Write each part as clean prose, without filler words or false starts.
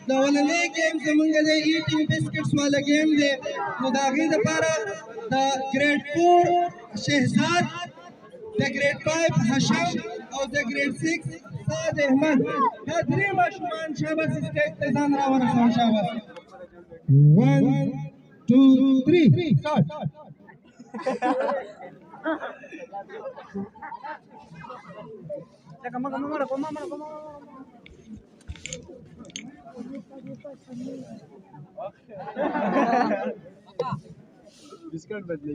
دا ولنې ګیم زمونږ د ایټینګ بسکټس والا ګیم دی نو د هغې دپاره د ګریډ 4 شهزاد د ګریډ 5 هشام او د ګریډ 6 سعد احمد دا درې ماشومان شاباس سټیج ته ځان راورسوه شاباس 1 2 3 start biscuit बदले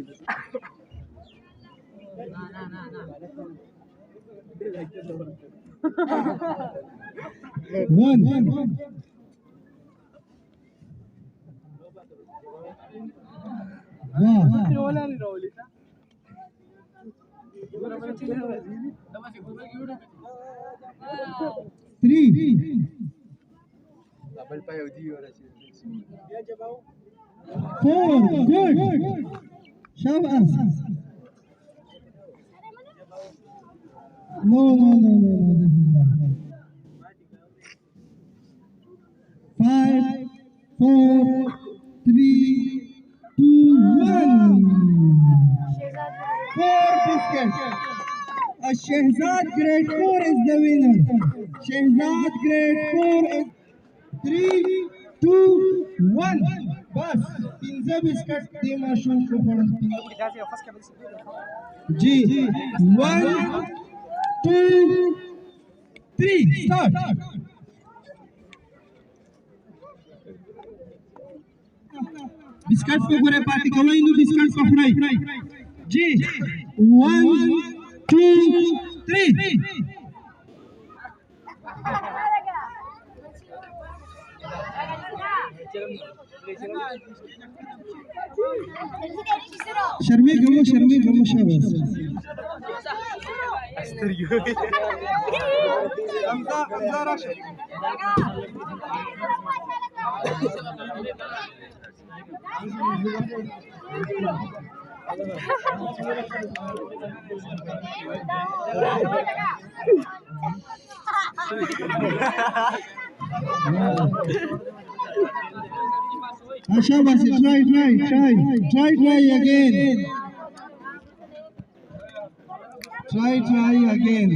double पाय होती और अच्छी 4 good शाबाश no this is wrong 5 4 3 2 1 4 biscuits Shehzad grade 4 is the winner Shehzad grade 4 is 3 2 1 बस 15 बिस्किट दे माशूम को पड़न जी 1 2 3 स्टार्ट बिस्किट को पूरे पार्टी कवई नु बिस्किट को फ्राई जी 1 2 3 शर्मी गमो शाबाश Shabash, try again. Try again.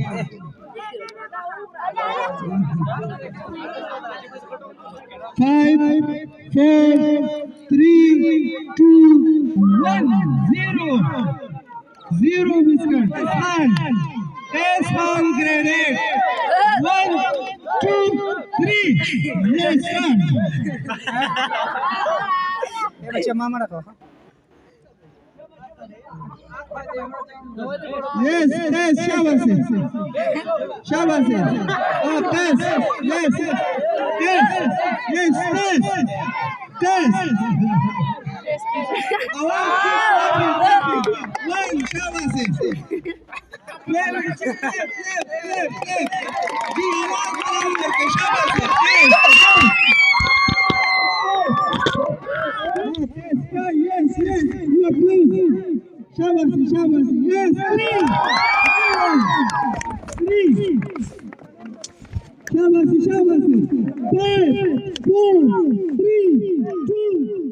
5 4 3 2 1 0 biscuit S1 grade 8 1 2 3 yes ये बच्चा मामा रखो yes shabash oh test yes one shabash Shabash, yes, 3. Shabash, 5 4 3 2